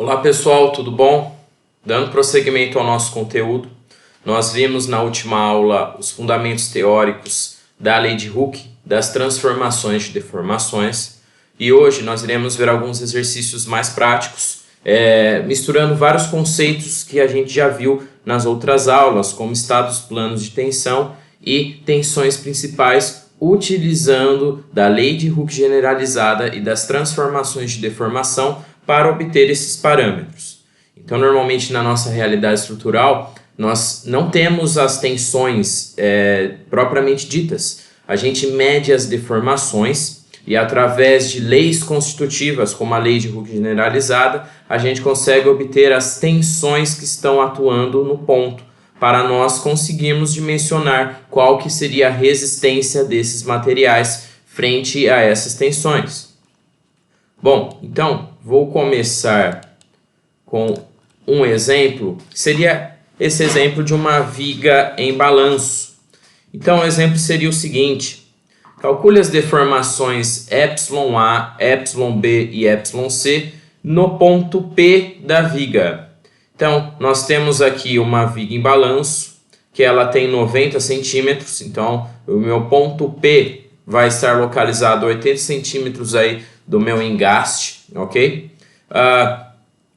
Olá pessoal, tudo bom? Dando prosseguimento ao nosso conteúdo, nós vimos na última aula os fundamentos teóricos da lei de Hooke, das transformações de deformações, e hoje nós iremos ver alguns exercícios mais práticos, misturando vários conceitos que a gente já viu nas outras aulas, como estados planos de tensão e tensões principais, utilizando da lei de Hooke generalizada e das transformações de deformação para obter esses parâmetros. Então, normalmente na nossa realidade estrutural, nós não temos as tensões propriamente ditas. A gente mede as deformações e através de leis constitutivas, como a lei de Hooke generalizada, a gente consegue obter as tensões que estão atuando no ponto, para nós conseguirmos dimensionar qual que seria a resistência desses materiais frente a essas tensões. Bom, então, vou começar com um exemplo, que seria esse exemplo de uma viga em balanço. Então, o exemplo seria o seguinte: calcule as deformações εA, εB e εC no ponto P da viga. Então, nós temos aqui uma viga em balanço, que ela tem 90 centímetros, então o meu ponto P vai estar localizado a 80 centímetros aí do meu engaste, ok?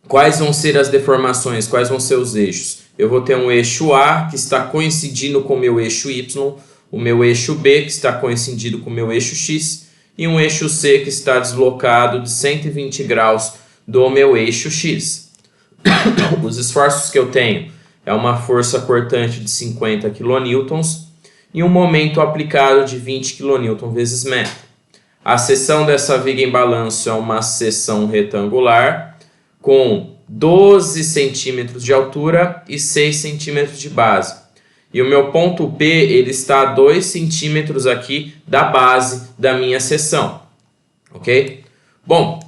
Quais vão ser as deformações, quais vão ser os eixos? Eu vou ter um eixo A, que está coincidindo com o meu eixo Y, o meu eixo B, que está coincidindo com o meu eixo X, e um eixo C, que está deslocado de 120 graus do meu eixo X. Os esforços que eu tenho é uma força cortante de 50 kN e um momento aplicado de 20 kN vezes metro. A seção dessa viga em balanço é uma seção retangular com 12 centímetros de altura e 6 centímetros de base. E o meu ponto P ele está a 2 centímetros aqui da base da minha seção. Ok? Bom,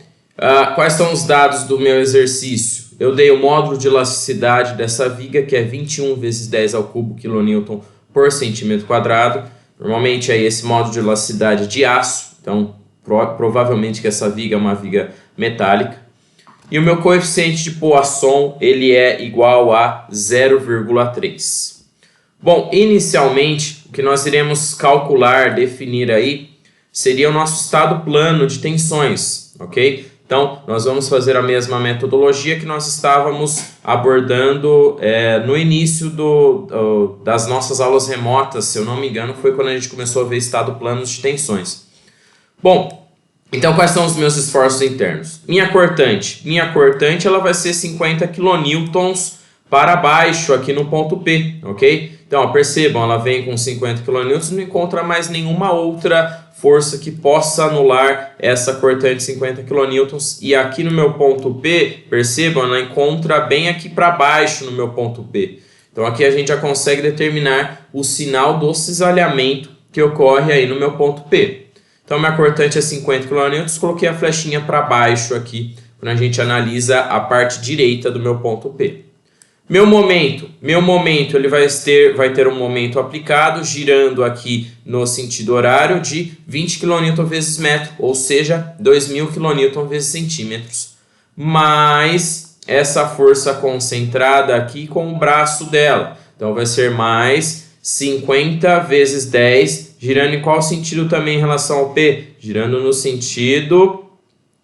quais são os dados do meu exercício? Eu dei o módulo de elasticidade dessa viga, que é 21 vezes 10 ao cubo kN por centímetro quadrado. Normalmente aí esse módulo de elasticidade é de aço, então provavelmente que essa viga é uma viga metálica. E o meu coeficiente de Poisson ele é igual a 0,3. Bom, inicialmente o que nós iremos calcular, definir aí, seria o nosso estado plano de tensões, ok? Então, nós vamos fazer a mesma metodologia que nós estávamos abordando no início das nossas aulas remotas, se eu não me engano, foi quando a gente começou a ver estado planos de tensões. Bom, então quais são os meus esforços internos? Minha cortante ela vai ser 50 kN para baixo aqui no ponto P, ok? Então, percebam, ela vem com 50 kN e não encontra mais nenhuma outra força que possa anular essa cortante de 50 kN. E aqui no meu ponto P, percebam, ela encontra bem aqui para baixo no meu ponto P. Então aqui a gente já consegue determinar o sinal do cisalhamento que ocorre aí no meu ponto P. Então minha cortante é 50 kN, coloquei a flechinha para baixo aqui, quando a gente analisa a parte direita do meu ponto P. Meu momento ele vai ter um momento aplicado, girando aqui no sentido horário de 20 kN vezes metro, ou seja, 2.000 kN vezes centímetros, mais essa força concentrada aqui com o braço dela. Então vai ser mais 50 vezes 10, girando em qual sentido também em relação ao P? Girando no sentido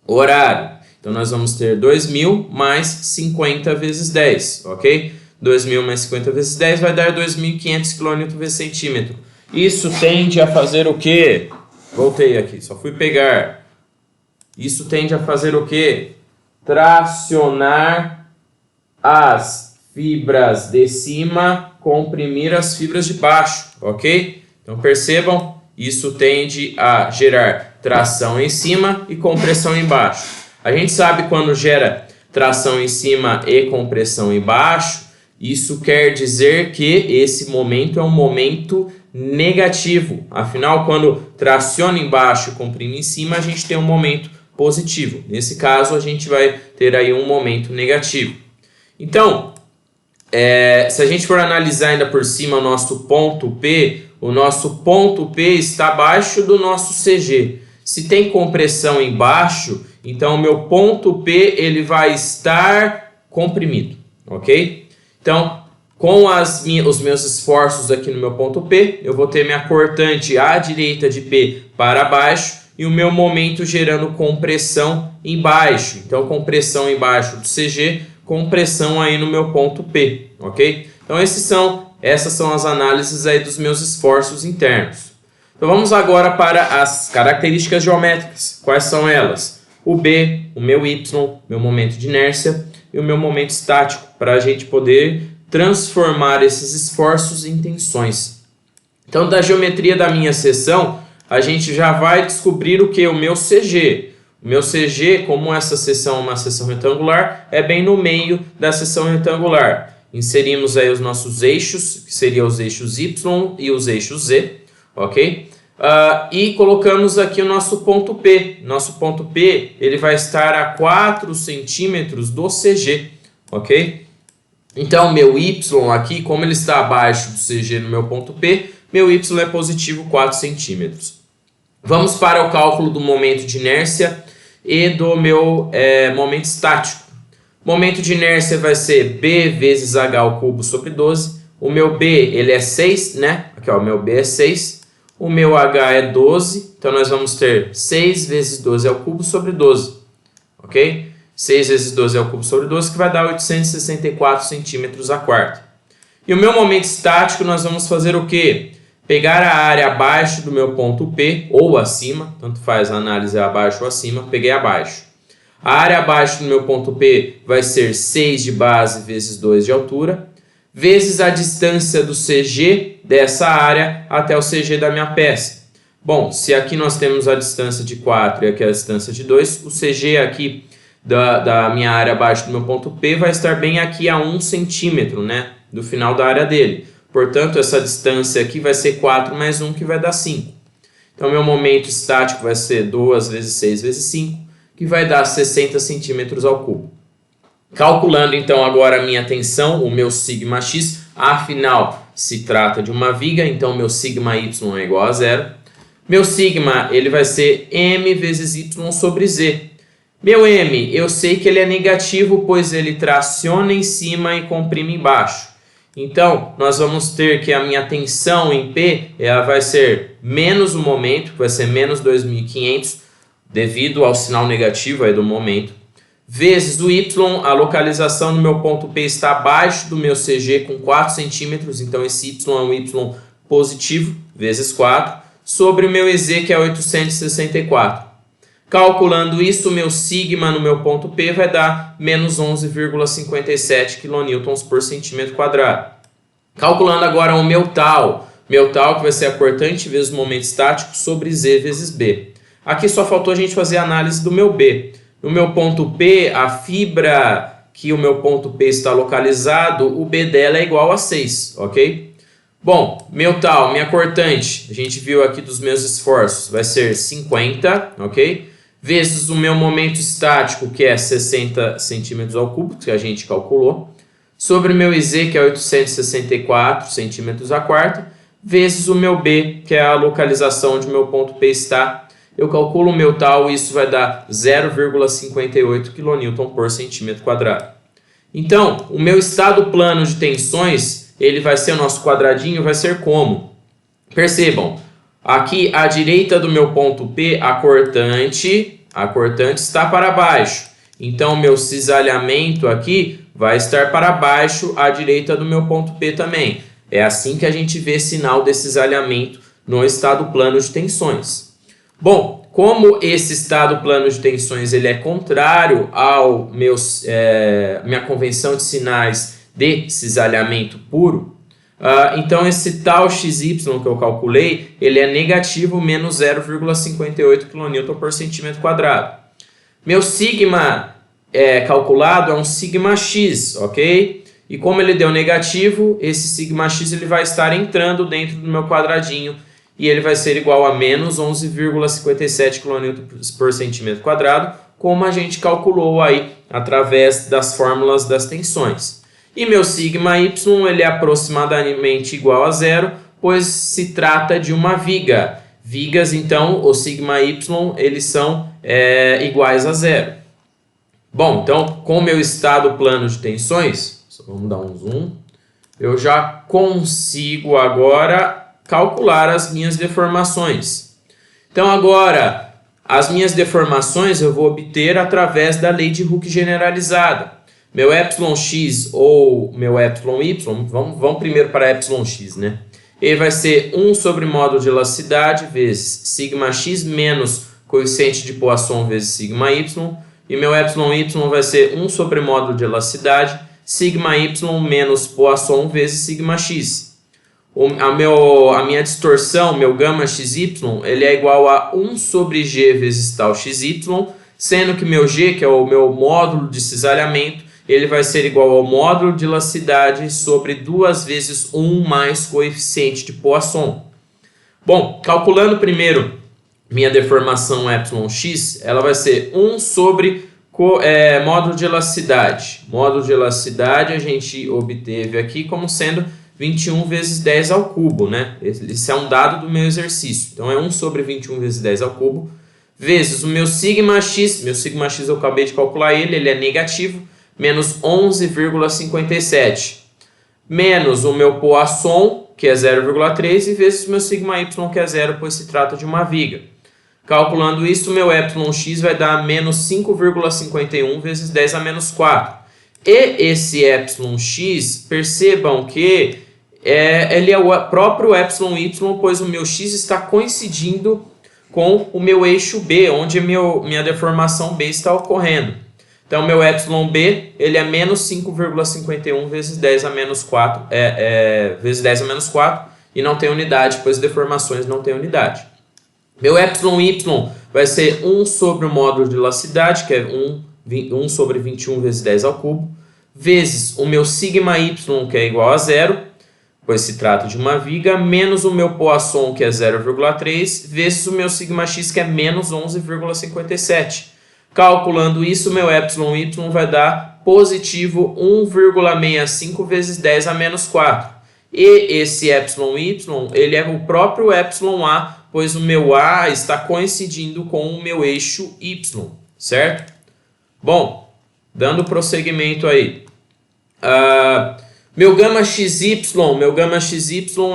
horário. Então, nós vamos ter 2.000 mais 50 vezes 10, ok? 2.000 mais 50 vezes 10 vai dar 2.500 kN vezes centímetro. Isso tende a fazer o quê? Voltei aqui, só fui pegar. Isso tende a fazer o quê? Tracionar as fibras de cima, comprimir as fibras de baixo, ok? Então, percebam, isso tende a gerar tração em cima e compressão embaixo. A gente sabe quando gera tração em cima e compressão embaixo, isso quer dizer que esse momento é um momento negativo. Afinal, quando traciona embaixo e comprime em cima, a gente tem um momento positivo. Nesse caso, a gente vai ter aí um momento negativo. Então, se a gente for analisar ainda por cima o nosso ponto P está abaixo do nosso CG. Se tem compressão embaixo, Então, o meu ponto P ele vai estar comprimido, ok? Então, com os meus esforços aqui no meu ponto P, eu vou ter minha cortante à direita de P para baixo e o meu momento gerando compressão embaixo. Então, compressão embaixo do CG, compressão aí no meu ponto P, ok? Então, essas são as análises aí dos meus esforços internos. Então, vamos agora para as características geométricas. Quais são elas? O B, o meu Y, meu momento de inércia e o meu momento estático, para a gente poder transformar esses esforços em tensões. Então, da geometria da minha seção, a gente já vai descobrir o que? O meu CG. O meu CG, como essa seção é uma seção retangular, é bem no meio da seção retangular. Inserimos aí os nossos eixos, que seriam os eixos Y e os eixos Z, ok? E colocamos aqui o nosso ponto P. Nosso ponto P ele vai estar a 4 centímetros do CG, ok? Então, meu Y aqui, como ele está abaixo do CG no meu ponto P, meu Y é positivo 4 centímetros. Vamos para o cálculo do momento de inércia e do meu momento estático. Momento de inércia vai ser B vezes H ao cubo sobre 12. O meu B ele é 6, né? Aqui, ó, o meu B é 6. O meu H é 12. Então, nós vamos ter 6 vezes 12 ao cubo sobre 12. Ok? 6 vezes 12 ao cubo sobre 12, que vai dar 864 centímetros a quarta. E o meu momento estático, nós vamos fazer o quê? Pegar a área abaixo do meu ponto P, ou acima, tanto faz a análise abaixo ou acima, peguei abaixo. A área abaixo do meu ponto P vai ser 6 de base vezes 2 de altura, vezes a distância do CG dessa área até o CG da minha peça. Bom, se aqui nós temos a distância de 4 e aqui a distância de 2, o CG aqui da minha área abaixo do meu ponto P vai estar bem aqui a 1 centímetro, né, do final da área dele. Portanto, essa distância aqui vai ser 4 mais 1, que vai dar 5. Então, meu momento estático vai ser 2 vezes 6 vezes 5, que vai dar 60 centímetros ao cubo. Calculando, então, agora a minha tensão, o meu σx, afinal, se trata de uma viga, então, meu σy é igual a 0. Meu sigma, ele vai ser m vezes y sobre z. Meu m, eu sei que ele é negativo, pois ele traciona em cima e comprime embaixo. Então, nós vamos ter que a minha tensão em P ela vai ser menos o momento, que vai ser menos 2.500, devido ao sinal negativo aí do momento, vezes o Y, a localização do meu ponto P está abaixo do meu CG com 4 centímetros, então esse Y é um Y positivo, vezes 4, sobre o meu EZ, que é 864. Calculando isso, o meu sigma no meu ponto P vai dar menos 11,57 kN por centímetro quadrado. Calculando agora o meu tal que vai ser a cortante vezes o momento estático sobre Z vezes B. Aqui só faltou a gente fazer a análise do meu B. No meu ponto P, a fibra que o meu ponto P está localizado, o B dela é igual a 6, ok? Bom, meu tal, minha cortante, a gente viu aqui dos meus esforços, vai ser 50, ok? Vezes o meu momento estático, que é 60 centímetros ao cubo, que a gente calculou, sobre o meu IZ, que é 864 centímetros a quarta, vezes o meu B, que é a localização onde o meu ponto P está. Eu calculo o meu tal e isso vai dar 0,58 kN por centímetro quadrado. Então, o meu estado plano de tensões, ele vai ser o nosso quadradinho, vai ser como? Percebam, aqui à direita do meu ponto P, a cortante está para baixo. Então, o meu cisalhamento aqui vai estar para baixo à direita do meu ponto P também. É assim que a gente vê sinal de cisalhamento no estado plano de tensões. Bom, como esse estado plano de tensões ele é contrário ao minha convenção de sinais de cisalhamento puro, então esse tal XY que eu calculei, ele é negativo menos 0,58 kN por centímetro quadrado. Meu sigma calculado é um sigma x, ok? E como ele deu negativo, esse sigma x ele vai estar entrando dentro do meu quadradinho e ele vai ser igual a menos 11,57 kN por centímetro quadrado, como a gente calculou aí através das fórmulas das tensões. E meu sigma y ele é aproximadamente igual a zero, pois se trata de uma viga. Vigas, então, o sigma y, eles são iguais a zero. Bom, então, com o meu estado plano de tensões, vamos dar um zoom, eu já consigo agora calcular as minhas deformações. Então, agora, as minhas deformações eu vou obter através da lei de Hooke generalizada. Meu εx ou meu εy, vamos primeiro para εx, né? Ele vai ser 1 sobre módulo de elasticidade vezes σx menos coeficiente de Poisson vezes σy. E meu εy vai ser 1 sobre módulo de elasticidade, σy menos Poisson vezes σx. A minha distorção, meu gama xy, ele é igual a 1 sobre g vezes tal xy, sendo que meu g, que é o meu módulo de cisalhamento, ele vai ser igual ao módulo de elasticidade sobre 2 vezes 1 mais coeficiente de Poisson. Bom, calculando primeiro minha deformação εx, ela vai ser 1 sobre módulo de elasticidade. Módulo de elasticidade a gente obteve aqui como sendo 21 vezes 10 ao cubo, né? Esse é um dado do meu exercício. Então é 1 sobre 21 vezes 10 ao cubo, vezes o meu σx. Meu σx eu acabei de calcular ele é negativo, menos 11,57. Menos o meu Poisson, que é 0,3, e vezes o meu σy, que é 0, pois se trata de uma viga. Calculando isso, meu εx vai dar menos 5,51 vezes 10 a menos 4. E esse εx, percebam que ele é o próprio εy, pois o meu x está coincidindo com o meu eixo B, onde minha deformação B está ocorrendo. Então, meu εb, ele é menos 5,51 vezes 10 a menos 4, vezes 10 a menos 4, e não tem unidade, pois deformações não têm unidade. Meu εy vai ser 1 sobre o módulo de elasticidade, que é 1 sobre 21 vezes 10 ao cubo, vezes o meu σy, que é igual a 0, pois se trata de uma viga, menos o meu Poisson, que é 0,3, vezes o meu σx, que é menos 11,57. Calculando isso, meu εy vai dar positivo 1,65 vezes 10 a menos 4. E esse εy, ele é o próprio εa, pois o meu A está coincidindo com o meu eixo Y, certo? Bom, dando prosseguimento aí. Meu gama xy,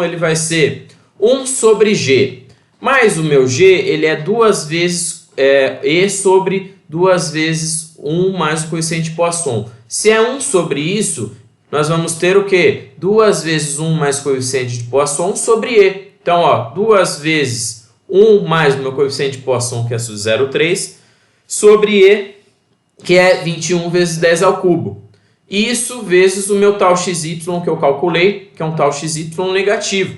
ele vai ser 1 sobre G, mais o meu G, ele é 2 vezes E sobre 2 vezes 1 mais o coeficiente Poisson. Se é 1 sobre isso, nós vamos ter o quê? 2 vezes 1 mais coeficiente de Poisson sobre E. Então, ó, 2 vezes 1 mais o meu coeficiente de Poisson, que é 0,3, sobre E, que é 21 vezes 10 ao cubo. Isso vezes o meu tal xy que eu calculei, que é um tal xy negativo.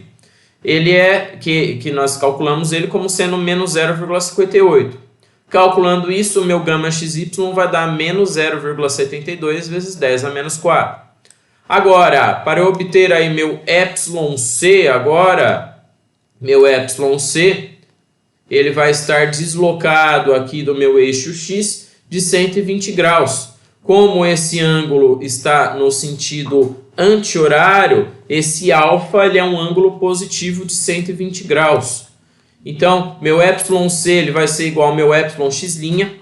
Ele que nós calculamos ele como sendo menos 0,58. Calculando isso, o meu gama xy vai dar menos 0,72 vezes 10 a menos 4. Agora, para eu obter aí meu εc, meu εc, ele vai estar deslocado aqui do meu eixo x de 120 graus. Como esse ângulo está no sentido anti-horário, esse alfa ele é um ângulo positivo de 120 graus. Então, meu εc ele vai ser igual ao meu εx',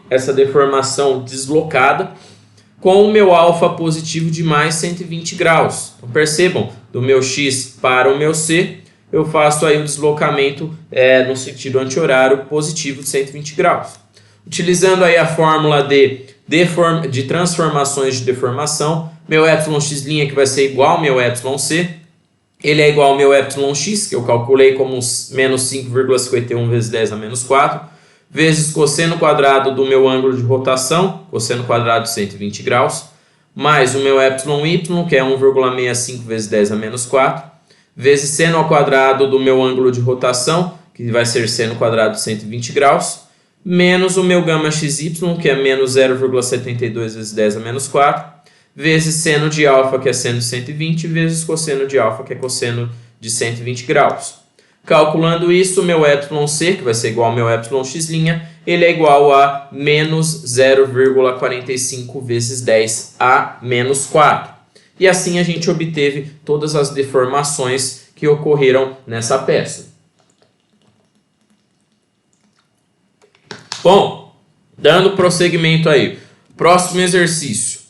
essa deformação deslocada, com o meu alfa positivo de mais 120 graus. Então, percebam, do meu x para o meu c, eu faço aí o deslocamento no sentido anti-horário positivo de 120 graus. Utilizando aí a fórmula de transformações de deformação, meu εx' que vai ser igual ao meu εc, ele é igual ao meu εx, que eu calculei como menos 5,51 vezes 10 a menos 4, vezes cosseno quadrado do meu ângulo de rotação, cosseno quadrado de 120 graus, mais o meu εy, que é 1,65 vezes 10 a menos 4, vezes seno ao quadrado do meu ângulo de rotação, que vai ser seno quadrado de 120 graus, menos o meu gama xy, que é menos 0,72 vezes 10 a menos 4, vezes seno de alfa, que é seno de 120, vezes cosseno de alfa, que é cosseno de 120 graus. Calculando isso, o meu εc, que vai ser igual ao meu εx', ele é igual a menos 0,45 vezes 10 a menos 4. E assim a gente obteve todas as deformações que ocorreram nessa peça. Bom, Dando prosseguimento aí. Próximo exercício.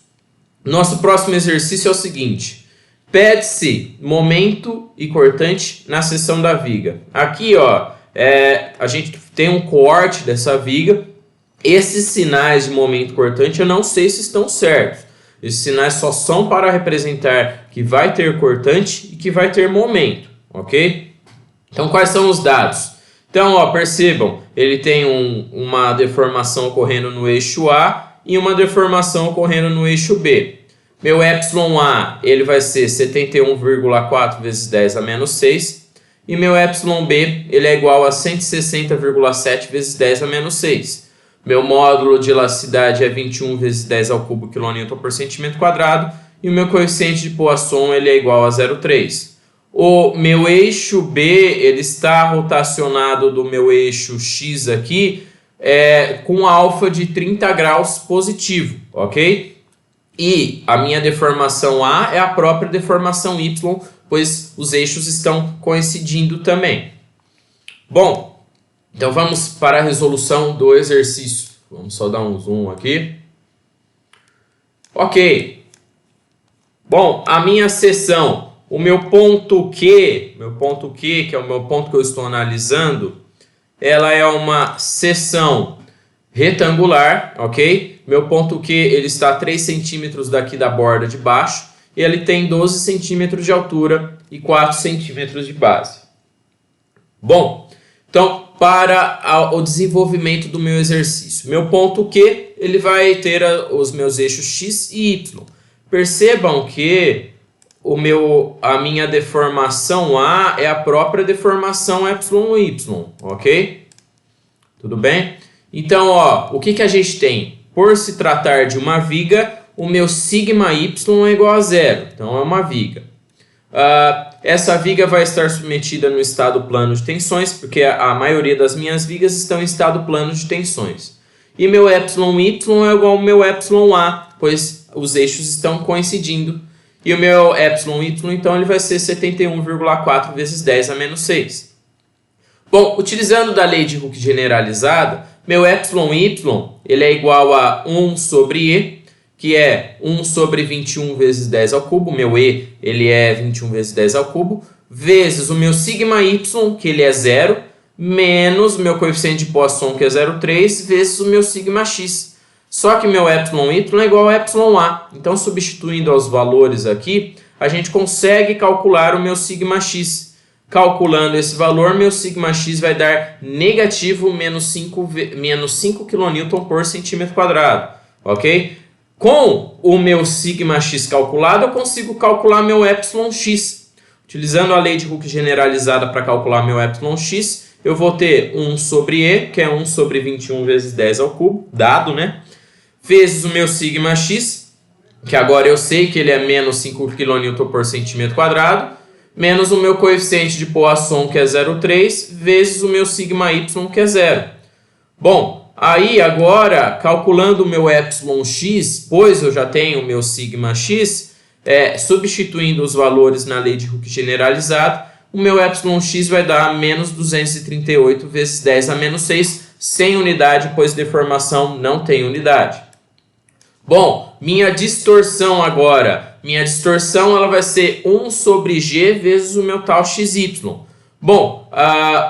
Nosso próximo exercício é o seguinte. Pede-se momento e cortante na seção da viga. Aqui, ó, a gente tem um corte dessa viga. Esses sinais de momento cortante eu não sei se estão certos. Esses sinais só são para representar que vai ter cortante e que vai ter momento, ok? Então, quais são os dados? Então, ó, percebam, ele tem uma deformação ocorrendo no eixo A e uma deformação ocorrendo no eixo B. Meu εA, ele vai ser 71,4 vezes 10 a menos 6. E meu εB, ele é igual a 160,7 vezes 10 a menos 6. Meu módulo de elasticidade é 21 vezes 10 ao cubo kN por centímetro quadrado. E o meu coeficiente de Poisson, ele é igual a 0,3. O meu eixo B, ele está rotacionado do meu eixo X aqui, com alfa de 30 graus positivo, ok? E a minha deformação A é a própria deformação Y, pois os eixos estão coincidindo também. Bom, então vamos para a resolução do exercício. Vamos só dar um zoom aqui. Ok. Bom, a minha seção... O meu ponto Q, que é o meu ponto que eu estou analisando, ela é uma seção retangular, ok? Meu ponto Q, ele está a 3 centímetros daqui da borda de baixo, e ele tem 12 centímetros de altura e 4 centímetros de base. Bom, então, para o desenvolvimento do meu exercício, meu ponto Q, ele vai ter os meus eixos X e Y. Percebam que a minha deformação A é a própria deformação EY, ok? Tudo bem? Então, ó, o que a gente tem? Por se tratar de uma viga, o meu sigma Y é igual a 0. Então, é uma viga. Essa viga vai estar submetida no estado plano de tensões, porque a maioria das minhas vigas estão em estado plano de tensões. E meu εy é igual ao meu εA, pois os eixos estão coincidindo. E o meu εy, então, ele vai ser 71,4 vezes 10 a menos 6. Bom, utilizando da lei de Hooke generalizada, meu εy, ele é igual a 1 sobre E, que é 1 sobre 21 vezes 10 ao cubo. Meu E, ele é 21 vezes 10 ao cubo, vezes o meu sigma Y, que ele é 0, menos o meu coeficiente de Poisson, que é 0,3, vezes o meu sigma X. Só que meu εy é igual a εA. Então, substituindo os valores aqui, a gente consegue calcular o meu sigma x. Calculando esse valor, meu sigma x vai dar negativo menos 5 kN por centímetro quadrado. Ok? Com o meu sigma x calculado, eu consigo calcular meu εx. Utilizando a lei de Hooke generalizada para calcular meu εx, eu vou ter 1 sobre E, que é 1 sobre 21 vezes 10 ao cubo, dado, né? Vezes o meu sigma x, que agora eu sei que ele é menos 5 kN por centímetro quadrado, menos o meu coeficiente de Poisson, que é 0,3, vezes o meu sigma y, que é 0. Bom, aí agora, calculando o meu εx, pois eu já tenho o meu sigma x, substituindo os valores na lei de Hooke generalizado, o meu εx vai dar menos 238 vezes 10 a menos 6, sem unidade, pois deformação não tem unidade. Bom, minha distorção agora. Minha distorção ela vai ser 1 sobre G vezes o meu tal XY. Bom,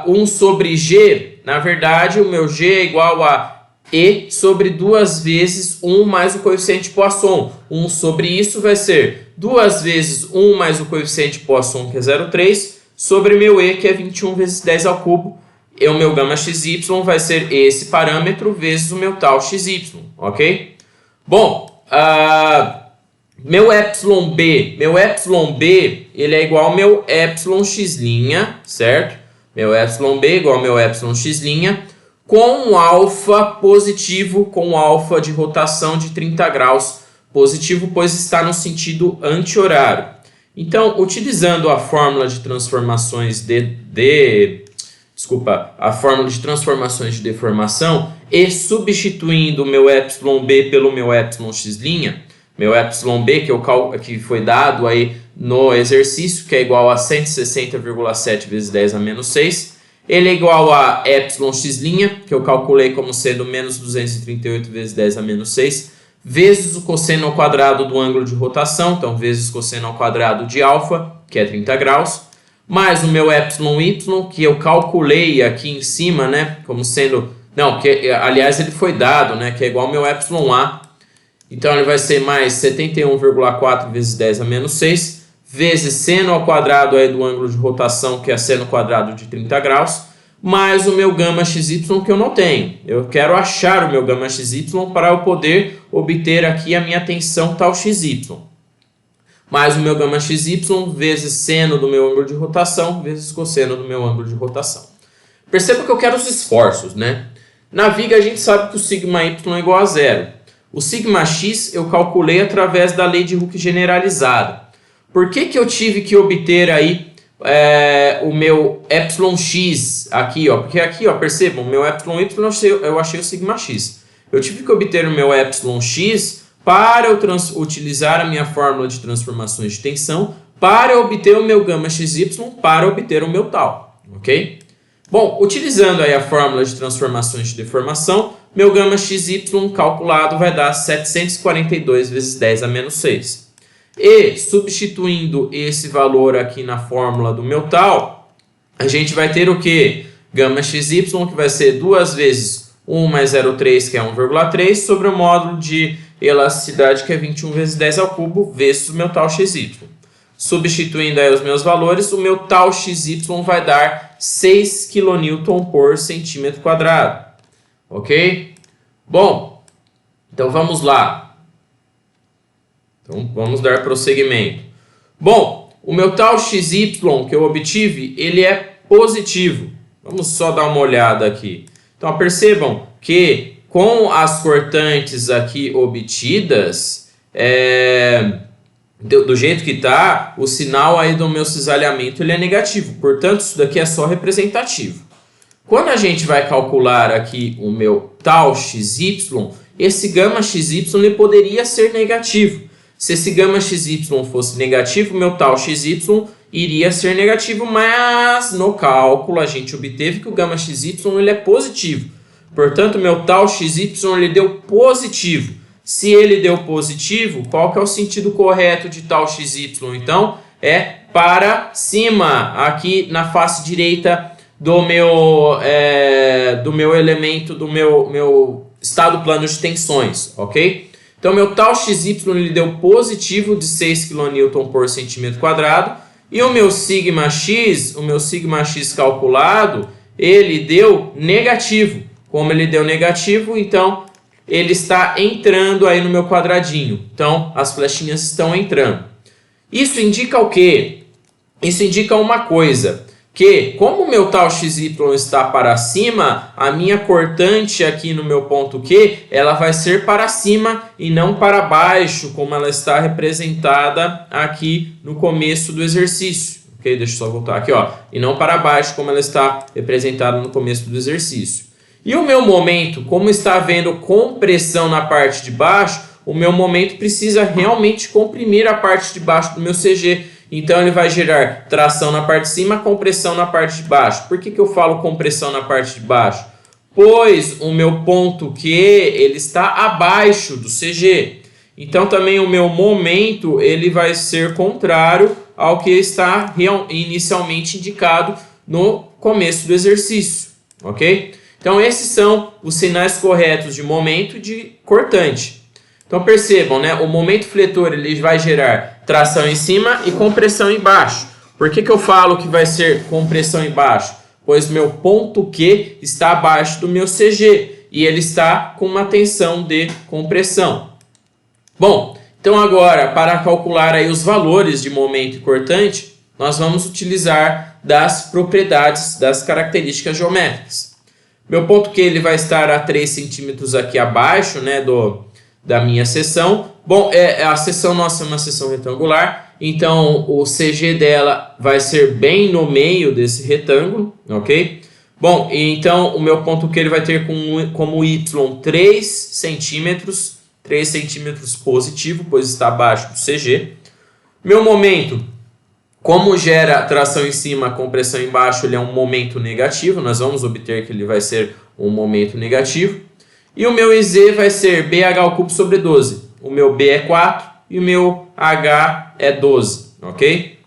1 sobre G, na verdade, o meu G é igual a E sobre 2 vezes 1 mais o coeficiente de Poisson. 1 sobre isso vai ser 2 vezes 1 mais o coeficiente de Poisson, que é 0,3, sobre meu E, que é 21 vezes 10 ao cubo. E o meu gama XY vai ser esse parâmetro vezes o meu tal XY, ok? Bom, meu εB, ele é igual ao meu εx', certo? Meu εB igual ao meu εx', com alfa positivo, com alfa de rotação de 30 graus positivo, pois está no sentido anti-horário. Então, utilizando a fórmula de transformações a fórmula de transformações de deformação e substituindo o meu εB pelo meu εx', meu εB que foi dado aí no exercício, que é igual a 160,7 vezes 10 a menos 6, Ele é igual a εx', que eu calculei como sendo menos 238 vezes 10 a menos 6, vezes o cosseno ao quadrado do ângulo de rotação, então vezes cosseno ao quadrado de alfa, que é 30 graus, mais o meu εy, que eu calculei aqui em cima, né, como sendo... Não, que aliás ele foi dado, né, que é igual ao meu εa. Então ele vai ser mais 71,4 vezes 10 a menos 6, vezes seno ao quadrado aí do ângulo de rotação, que é seno quadrado de 30 graus, mais o meu gama xy que eu não tenho. Eu quero achar o meu gama xy para eu poder obter aqui a minha tensão tal xy. Mais o meu gama xy vezes seno do meu ângulo de rotação, vezes cosseno do meu ângulo de rotação. Perceba que eu quero os esforços, né? Na viga a gente sabe que o sigma y é igual a zero. O sigma x eu calculei através da lei de Hooke generalizada. Por que eu tive que obter aí o meu εx aqui, ó? Porque aqui, ó, percebam, o meu εy eu achei o sigma x. Eu tive que obter o meu εx para eu utilizar a minha fórmula de transformações de tensão para obter o meu gama xy para obter o meu tal, ok? Bom, utilizando aí a fórmula de transformações de deformação, meu gama xy calculado vai dar 742 vezes 10 a menos 6. E, substituindo esse valor aqui na fórmula do meu tal, a gente vai ter o quê? Gama xy, que vai ser 2 vezes 1 mais 0,3, que é 1,3, sobre o módulo de elasticidade, que é 21 vezes 10 ao cubo, vezes o meu tal xy. Substituindo aí os meus valores, o meu tal xy vai dar 6 kN por centímetro quadrado. Ok? Bom, então vamos lá. Então vamos dar prosseguimento. Bom, o meu tal xy que eu obtive, ele é positivo. Vamos só dar uma olhada aqui. Então percebam que com as cortantes aqui obtidas, do jeito que está, o sinal aí do meu cisalhamento ele é negativo. Portanto, isso daqui é só representativo. Quando a gente vai calcular aqui o meu tal xy, esse gama xy ele poderia ser negativo. Se esse gama xy fosse negativo, o meu tal xy iria ser negativo, mas no cálculo a gente obteve que o gama xy ele é positivo. Portanto, o meu tal xy ele deu positivo. Se ele deu positivo, qual que é o sentido correto de tal xy? Então, é para cima, aqui na face direita do meu elemento, do meu estado plano de tensões, ok? Então, meu tal xy ele deu positivo de 6 kN por centímetro quadrado, e o meu sigma x calculado, ele deu negativo. Como ele deu negativo, então ele está entrando aí no meu quadradinho. Então, as flechinhas estão entrando. Isso indica o quê? Isso indica uma coisa, que como o meu tal xy está para cima, a minha cortante aqui no meu ponto Q, ela vai ser para cima e não para baixo, como ela está representada aqui no começo do exercício. Ok? Deixa eu só voltar aqui, ó. E não para baixo, como ela está representada no começo do exercício. E o meu momento, como está havendo compressão na parte de baixo, o meu momento precisa realmente comprimir a parte de baixo do meu CG. Então ele vai gerar tração na parte de cima, compressão na parte de baixo. Por que eu falo compressão na parte de baixo? Pois o meu ponto Q ele está abaixo do CG. Então também o meu momento ele vai ser contrário ao que está inicialmente indicado no começo do exercício. Ok? Então esses são os sinais corretos de momento e de cortante. Então percebam, né? O momento fletor ele vai gerar tração em cima e compressão embaixo. Por que eu falo que vai ser compressão embaixo? Pois meu ponto Q está abaixo do meu CG e ele está com uma tensão de compressão. Bom, então agora para calcular aí os valores de momento e cortante, nós vamos utilizar das propriedades, das características geométricas. Meu ponto Q ele vai estar a 3 centímetros aqui abaixo, né, da minha seção. Bom, a seção nossa é uma seção retangular, então o CG dela vai ser bem no meio desse retângulo, ok? Bom, então o meu ponto Q ele vai ter como y 3 centímetros positivo, pois está abaixo do CG. Meu momento Como gera tração em cima com pressão embaixo, ele é um momento negativo, nós vamos obter que ele vai ser um momento negativo. E o meu IZ vai ser BH³ sobre 12. O meu B é 4 e o meu H é 12, ok?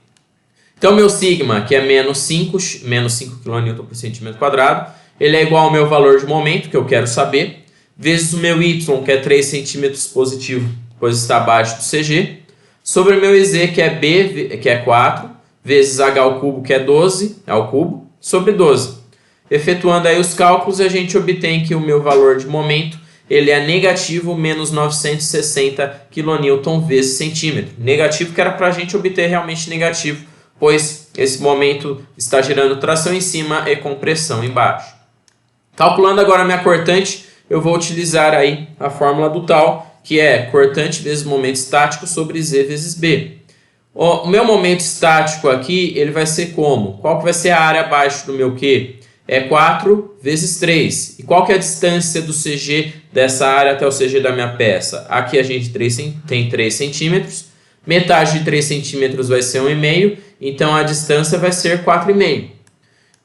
Então, meu sigma, que é menos 5 kN por centímetro quadrado, ele é igual ao meu valor de momento, que eu quero saber, vezes o meu Y, que é 3 centímetros positivo, pois está abaixo do CG, sobre o meu IZ, que é B, que é 4, vezes H³, que é 12, ao cubo, sobre 12. Efetuando aí os cálculos, a gente obtém que o meu valor de momento ele é negativo menos 960 kN vezes centímetro. Negativo que era para a gente obter realmente negativo, pois esse momento está gerando tração em cima e compressão embaixo. Calculando agora a minha cortante, eu vou utilizar aí a fórmula do tal, que é cortante vezes momento estático sobre Z vezes B. O meu momento estático aqui, ele vai ser como? Qual que vai ser a área abaixo do meu Q? É 4 vezes 3. E qual que é a distância do CG dessa área até o CG da minha peça? Aqui a gente tem 3 centímetros. Metade de 3 centímetros vai ser 1,5. Então a distância vai ser 4,5.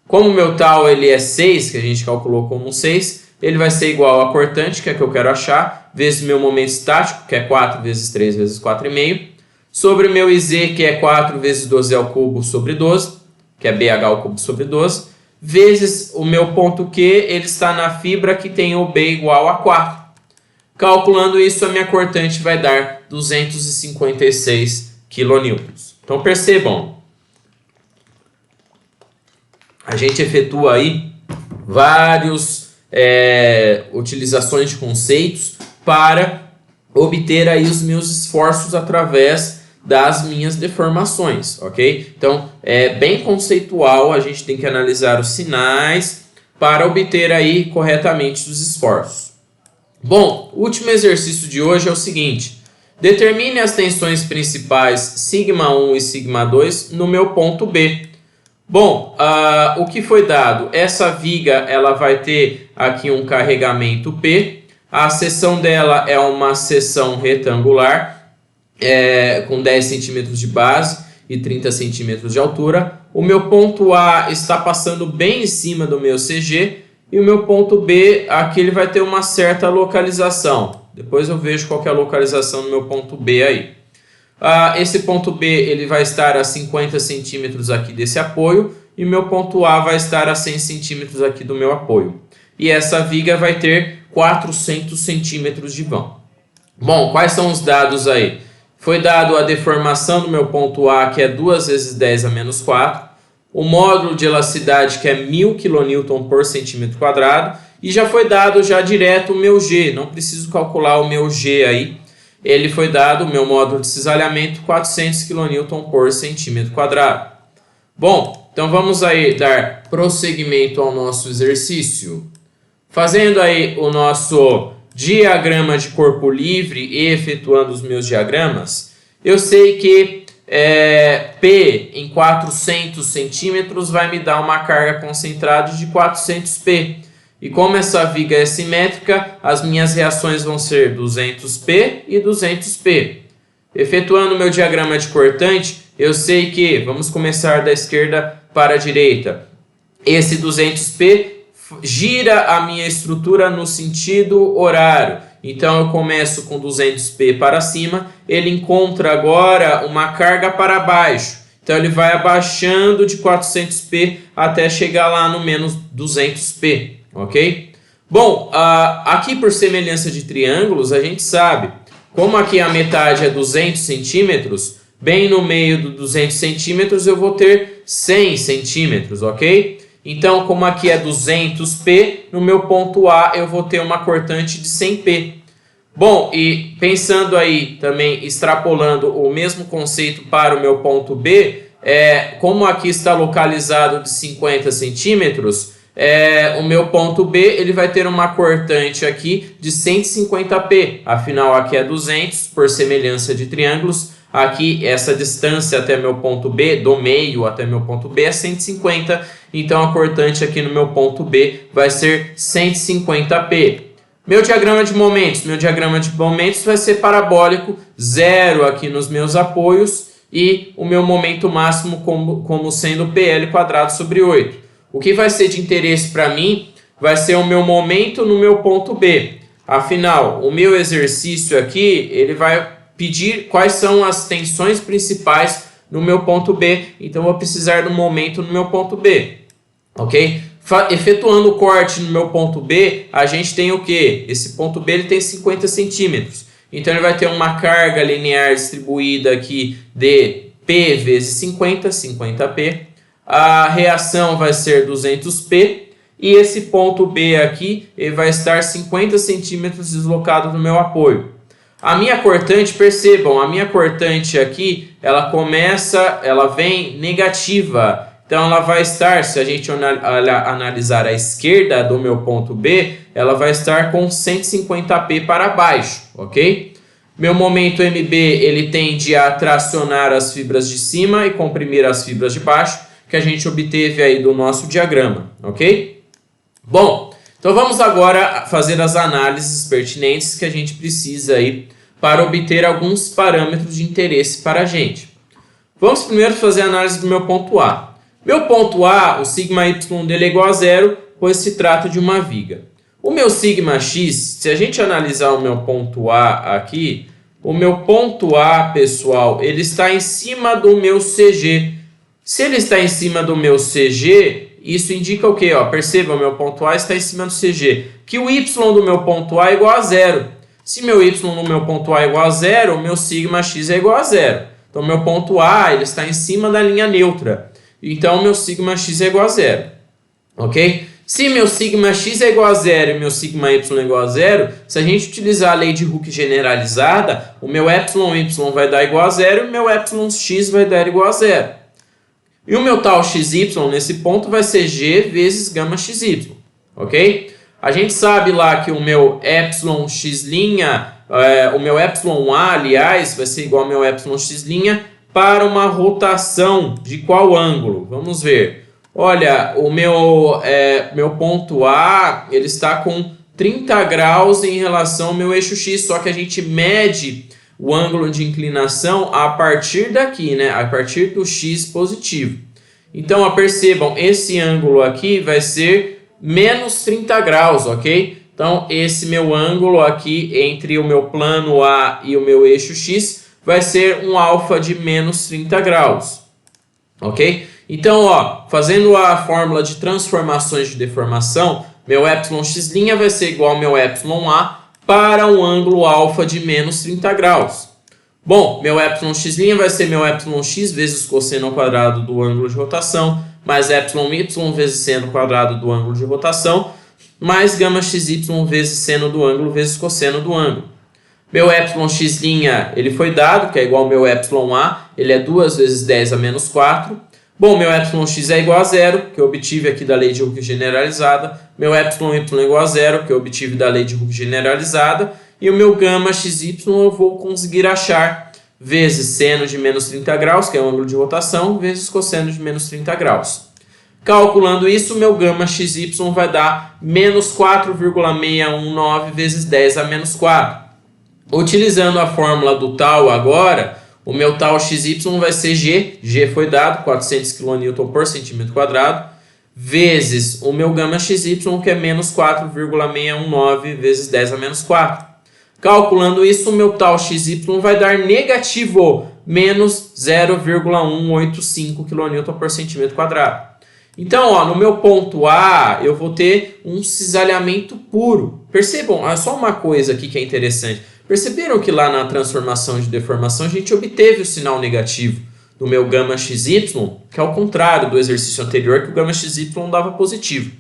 Como o meu tal ele é 6, que a gente calculou como 6, ele vai ser igual a cortante, que é que eu quero achar, vezes o meu momento estático, que é 4 vezes 3 vezes 4,5, sobre o meu IZ, que é 4 vezes 12 ao cubo sobre 12, que é BH³ sobre 12, vezes o meu ponto Q, ele está na fibra que tem o B igual a 4. Calculando isso, a minha cortante vai dar 256 kN. Então percebam, a gente efetua aí várias utilizações de conceitos para obter aí os meus esforços através das minhas deformações, ok? Então, é bem conceitual, a gente tem que analisar os sinais para obter aí corretamente os esforços. Bom, o último exercício de hoje é o seguinte: determine as tensões principais σ1 e σ2 no meu ponto B. Bom, o que foi dado? Essa viga ela vai ter aqui um carregamento P, a seção dela é uma seção retangular, com 10 centímetros de base e 30 centímetros de altura. O meu ponto A está passando bem em cima do meu CG e o meu ponto B, aqui ele vai ter uma certa localização. Depois eu vejo qual que é a localização do meu ponto B aí. Esse ponto B ele vai estar a 50 centímetros aqui desse apoio e o meu ponto A vai estar a 100 centímetros aqui do meu apoio. E essa viga vai ter 400 centímetros de vão. Bom, quais são os dados aí? Foi dado a deformação do meu ponto A, que é 2 vezes 10 a menos 4. O módulo de elasticidade, que é 1000 kN por centímetro quadrado. E já foi dado já direto o meu G. Não preciso calcular o meu G aí. Ele foi dado, o meu módulo de cisalhamento, 400 kN por centímetro quadrado. Bom, então vamos aí dar prosseguimento ao nosso exercício. Fazendo aí o nosso diagrama de corpo livre e efetuando os meus diagramas, eu sei que P em 400 centímetros vai me dar uma carga concentrada de 400P. E como essa viga é simétrica, as minhas reações vão ser 200P e 200P. Efetuando o meu diagrama de cortante, eu sei que, vamos começar da esquerda para a direita, esse 200P gira a minha estrutura no sentido horário. Então eu começo com 200P para cima, ele encontra agora uma carga para baixo. Então ele vai abaixando de 400P até chegar lá no menos 200P, ok? Bom, aqui por semelhança de triângulos, a gente sabe, como aqui a metade é 200 centímetros, bem no meio do 200 centímetros eu vou ter 100 centímetros, ok? Então, como aqui é 200P, no meu ponto A eu vou ter uma cortante de 100P. Bom, e pensando aí também, extrapolando o mesmo conceito para o meu ponto B, como aqui está localizado de 50 centímetros, o meu ponto B ele vai ter uma cortante aqui de 150P. Afinal, aqui é 200, por semelhança de triângulos. Aqui, essa distância até meu ponto B, do meio até meu ponto B, é 150. Então, a cortante aqui no meu ponto B vai ser 150P. Meu diagrama de momentos vai ser parabólico, 0 aqui nos meus apoios e o meu momento máximo como sendo PL quadrado sobre 8. O que vai ser de interesse para mim vai ser o meu momento no meu ponto B. Afinal, o meu exercício aqui, ele vai pedir quais são as tensões principais no meu ponto B. Então, eu vou precisar do momento no meu ponto B, ok? Efetuando o corte no meu ponto B, a gente tem o quê? Esse ponto B ele tem 50 centímetros. Então, ele vai ter uma carga linear distribuída aqui de P vezes 50, 50P. A reação vai ser 200P. E esse ponto B aqui ele vai estar 50 centímetros deslocado do meu apoio. A minha cortante, percebam, a minha cortante aqui, ela vem negativa. Então, ela vai estar, se a gente analisar a esquerda do meu ponto B, ela vai estar com 150P para baixo, ok? Meu momento MB, ele tende a tracionar as fibras de cima e comprimir as fibras de baixo, que a gente obteve aí do nosso diagrama, ok? Bom, então vamos agora fazer as análises pertinentes que a gente precisa aí para obter alguns parâmetros de interesse para a gente. Vamos primeiro fazer a análise do meu ponto A. Meu ponto A, o sigma y dele é igual a zero, pois se trata de uma viga. O meu sigma x, se a gente analisar o meu ponto A aqui, o meu ponto A, pessoal, ele está em cima do meu CG. Se ele está em cima do meu CG, isso indica o quê? Perceba, o meu ponto A está em cima do CG. Que o y do meu ponto A é igual a zero. Se meu y no meu ponto A é igual a zero, o meu sigma x é igual a zero. Então, meu ponto A ele está em cima da linha neutra. Então, meu sigma x é igual a zero. Ok? Se meu sigma x é igual a zero e meu sigma y é igual a zero, se a gente utilizar a lei de Hooke generalizada, o meu y vai dar igual a zero e o meu yx vai dar igual a zero. E o meu tal xy nesse ponto vai ser g vezes gama xy. Ok? A gente sabe lá que o meu yx', o meu ya, aliás, vai ser igual ao meu yx' para uma rotação de qual ângulo? Vamos ver. Olha, o meu ponto A ele está com 30 graus em relação ao meu eixo X, só que a gente mede o ângulo de inclinação a partir daqui, né? A partir do X positivo. Então, percebam, esse ângulo aqui vai ser menos 30 graus, ok? Então, esse meu ângulo aqui entre o meu plano A e o meu eixo X vai ser um alfa de menos 30 graus, ok? Então, fazendo a fórmula de transformações de deformação, meu yx' vai ser igual ao meu ya para um ângulo alfa de menos 30 graus. Bom, meu yx' vai ser meu yx vezes cosseno ao quadrado do ângulo de rotação, mais y vezes seno ao quadrado do ângulo de rotação, mais gama xy vezes seno do ângulo vezes cosseno do ângulo. Meu yx' ele foi dado, que é igual ao meu ya, ele é 2 vezes 10 a menos 4. Bom, meu yx é igual a zero, que eu obtive aqui da lei de Hooke generalizada. Meu y é igual a zero, que eu obtive da lei de Hooke generalizada. E o meu gama xy eu vou conseguir achar vezes seno de menos 30 graus, que é o ângulo de rotação, vezes cosseno de menos 30 graus. Calculando isso, meu gama xy vai dar menos 4,619 vezes 10 a menos 4. Utilizando a fórmula do tal agora, o meu tal xy vai ser G foi dado, 400 kN por centímetro quadrado, vezes o meu gama xy, que é menos 4,619 vezes 10 a menos 4. Calculando isso, o meu tal xy vai dar negativo, menos 0,185 kN por centímetro quadrado. Então, no meu ponto A, eu vou ter um cisalhamento puro. Percebam, só uma coisa aqui que é interessante. Perceberam que lá na transformação de deformação a gente obteve o sinal negativo do meu gama xy, que é ao contrário do exercício anterior, que o gama xy dava positivo.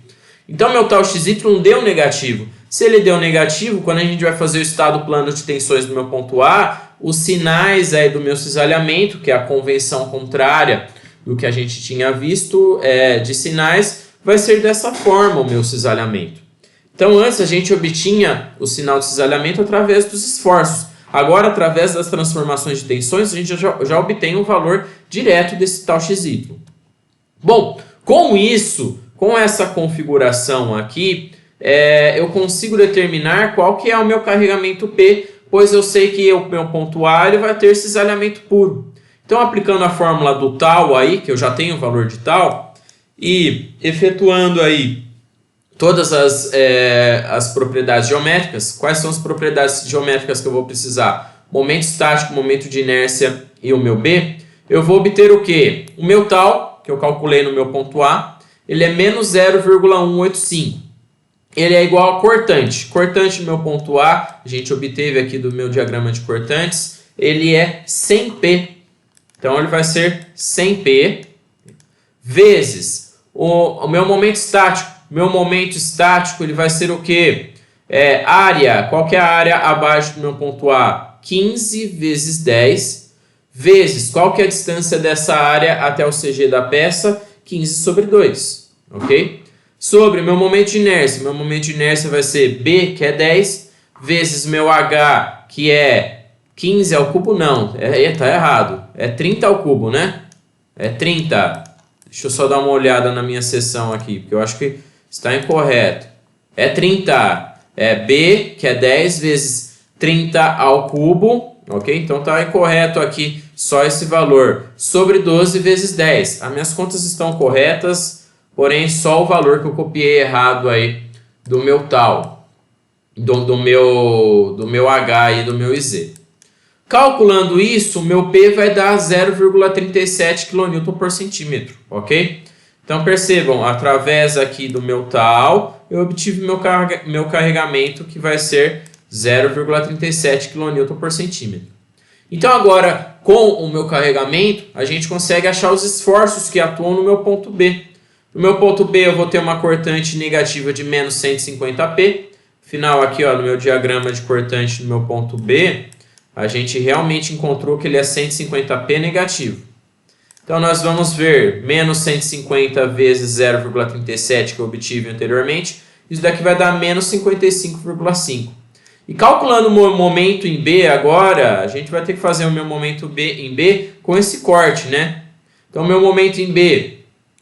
Então, meu tal xy deu negativo. Se ele deu negativo, quando a gente vai fazer o estado plano de tensões do meu ponto A, os sinais aí do meu cisalhamento, que é a convenção contrária do que a gente tinha visto de sinais, vai ser dessa forma o meu cisalhamento. Então, antes a gente obtinha o sinal de cisalhamento através dos esforços. Agora, através das transformações de tensões, a gente já obtém um valor direto desse tal xy. Bom, com isso, com essa configuração aqui, eu consigo determinar qual que é o meu carregamento P, pois eu sei que o meu ponto A ele vai ter cisalhamento puro. Então, aplicando a fórmula do tal aí, que eu já tenho o valor de tal, e efetuando aí todas as propriedades geométricas, quais são as propriedades geométricas que eu vou precisar? Momento estático, momento de inércia e o meu B, eu vou obter o quê? O meu tal, que eu calculei no meu ponto A, ele é menos 0,185. Ele é igual a cortante. Cortante no meu ponto A, a gente obteve aqui do meu diagrama de cortantes, ele é 100P. Então, ele vai ser 100P vezes o meu momento estático. Meu momento estático ele vai ser o quê? Área. Qual que é a área abaixo do meu ponto A? 15 vezes 10 vezes. Qual que é a distância dessa área até o CG da peça? 15 sobre 2. Ok? Sobre meu momento de inércia. Meu momento de inércia vai ser B, que é 10, vezes meu H, que é 15 ao cubo. Não, tá errado. É 30 ao cubo, né? É 30. Deixa eu só dar uma olhada na minha seção aqui, porque eu acho que está incorreto. É 30. É B, que é 10 vezes 30 ao cubo. Ok? Então está incorreto aqui só esse valor. Sobre 12 vezes 10. As minhas contas estão corretas, porém só o valor que eu copiei errado aí do meu tal. Do meu H e do meu IZ. Calculando isso, o meu P vai dar 0,37 kN por centímetro, ok? Então percebam, através aqui do meu tal, eu obtive meu carregamento que vai ser 0,37 kN por centímetro. Então agora, com o meu carregamento, a gente consegue achar os esforços que atuam no meu ponto B. No meu ponto B eu vou ter uma cortante negativa de menos 150P. Afinal, aqui ó, no meu diagrama de cortante no meu ponto B, a gente realmente encontrou que ele é 150P negativo. Então, nós vamos ver menos 150 vezes 0,37 que eu obtive anteriormente. Isso daqui vai dar menos 55,5. E calculando o meu momento em B agora, a gente vai ter que fazer o meu momento em B com esse corte, né? Então, meu momento em B,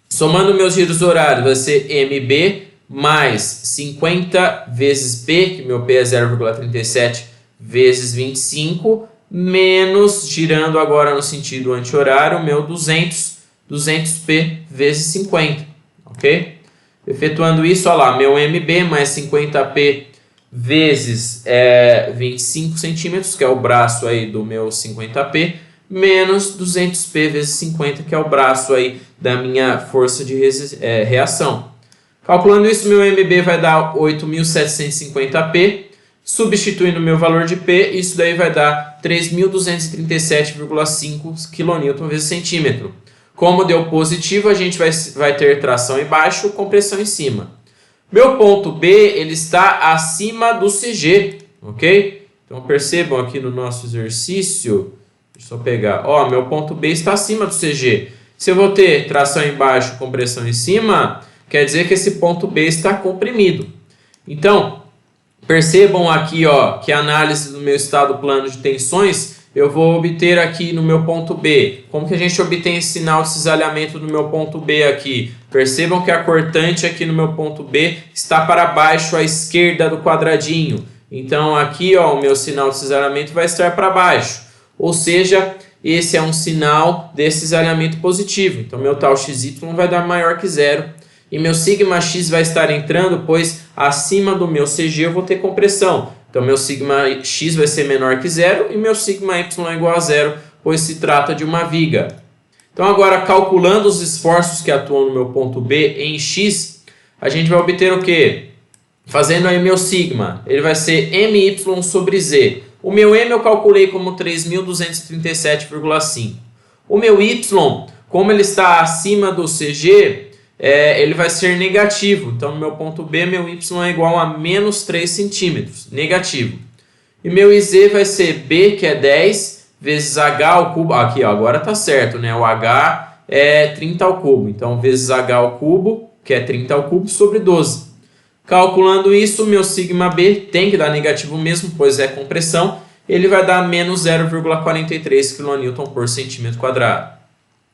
somando meus giros horários, vai ser MB mais 50 vezes P, que meu P é 0,37 vezes 25, menos, girando agora no sentido anti-horário, meu 200P vezes 50, ok? Efetuando isso, olha lá, meu MB mais 50P vezes 25 centímetros, que é o braço aí do meu 50P, menos 200P vezes 50, que é o braço aí da minha força de reação. Calculando isso, meu MB vai dar 8.750P, substituindo o meu valor de P, isso daí vai dar 3.237,5 kN vezes centímetro. Como deu positivo, a gente vai ter tração embaixo, compressão em cima. Meu ponto B ele está acima do CG, ok? Então percebam aqui no nosso exercício, deixa eu só pegar, ó, meu ponto B está acima do CG. Se eu vou ter tração embaixo, compressão em cima, quer dizer que esse ponto B está comprimido. Então, percebam aqui ó, que a análise do meu estado plano de tensões, eu vou obter aqui no meu ponto B. Como que a gente obtém esse sinal de cisalhamento do meu ponto B aqui? Percebam que a cortante aqui no meu ponto B está para baixo à esquerda do quadradinho. Então aqui ó, o meu sinal de cisalhamento vai estar para baixo. Ou seja, esse é um sinal de cisalhamento positivo. Então meu tal XY vai dar maior que zero. E meu sigma x vai estar entrando, pois acima do meu CG eu vou ter compressão. Então, meu sigma x vai ser menor que zero e meu sigma y é igual a zero, pois se trata de uma viga. Então, agora, calculando os esforços que atuam no meu ponto B em x, a gente vai obter o quê? Fazendo aí meu sigma, ele vai ser my sobre z. O meu m eu calculei como 3.237,5. O meu y, como ele está acima do CG, ele vai ser negativo. Então, no meu ponto B, meu y é igual a menos 3 centímetros, negativo. E meu IZ vai ser B, que é 10, vezes H ao cubo. Aqui, ó, agora tá certo, né? O H é 30 ao cubo. Então, vezes H ao cubo, que é 30 ao cubo, sobre 12. Calculando isso, meu sigma B tem que dar negativo mesmo, pois é compressão. Ele vai dar menos 0,43 kN por centímetro quadrado.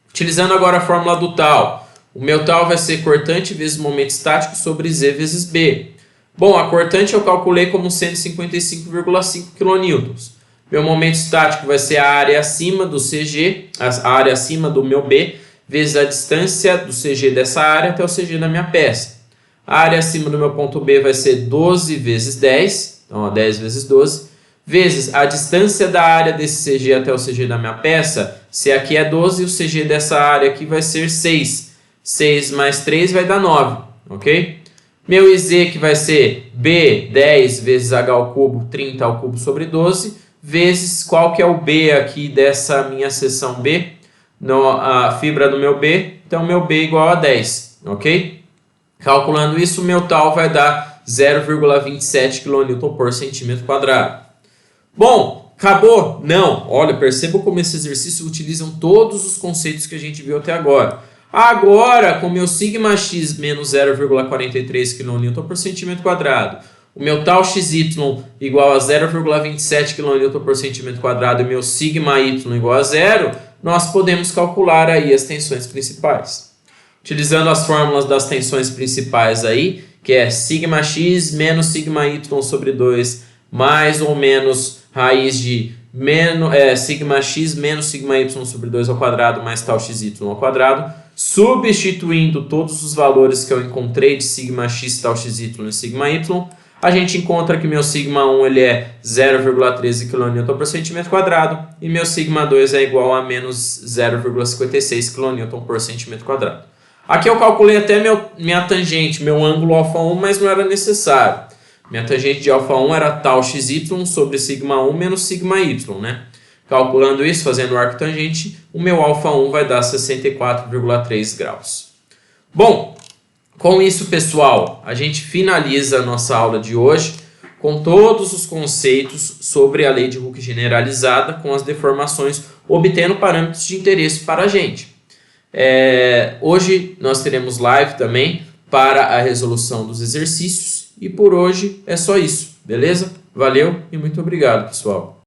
Utilizando agora a fórmula do tal. O meu tal vai ser cortante vezes momento estático sobre Z vezes B. Bom, a cortante eu calculei como 155,5 kN. Meu momento estático vai ser a área acima do CG, a área acima do meu B, vezes a distância do CG dessa área até o CG da minha peça. A área acima do meu ponto B vai ser 12 vezes 10, então 10 vezes 12, vezes a distância da área desse CG até o CG da minha peça. Se aqui é 12, o CG dessa área aqui vai ser 6. 6 mais 3 vai dar 9, ok? Meu IZ que vai ser B, 10 vezes H ao cubo, 30 ao cubo sobre 12, vezes qual que é o B aqui dessa minha seção B, a fibra do meu B, então meu B igual a 10, ok? Calculando isso, meu tal vai dar 0,27 kN por centímetro quadrado. Bom, acabou? Não. Olha, perceba como esse exercício utilizam todos os conceitos que a gente viu até agora. Agora, com meu sigma_x menos 0,43 kN por centímetro quadrado, o meu tal xy igual a 0,27 kN por centímetro quadrado e meu sigma_y igual a 0, nós podemos calcular aí as tensões principais. Utilizando as fórmulas das tensões principais aí, que é sigma_x menos sigma_y sobre 2, mais ou menos raiz de sigma_x menos sigma_y sobre 2 ao quadrado, mais tal xy ao quadrado, substituindo todos os valores que eu encontrei de sigma_x, tal xy e sigma_y, a gente encontra que meu sigma1 ele é 0,13 kN por centímetro quadrado e meu sigma2 é igual a menos 0,56 kN por centímetro quadrado. Aqui eu calculei até minha tangente, meu ângulo α1, mas não era necessário. Minha tangente de α1 era tal xy sobre sigma1 menos sigma_y, né? Calculando isso, fazendo o arco tangente, o meu α1 vai dar 64,3 graus. Bom, com isso, pessoal, a gente finaliza a nossa aula de hoje com todos os conceitos sobre a lei de Hooke generalizada com as deformações, obtendo parâmetros de interesse para a gente. Hoje nós teremos live também para a resolução dos exercícios e por hoje é só isso, beleza? Valeu e muito obrigado, pessoal!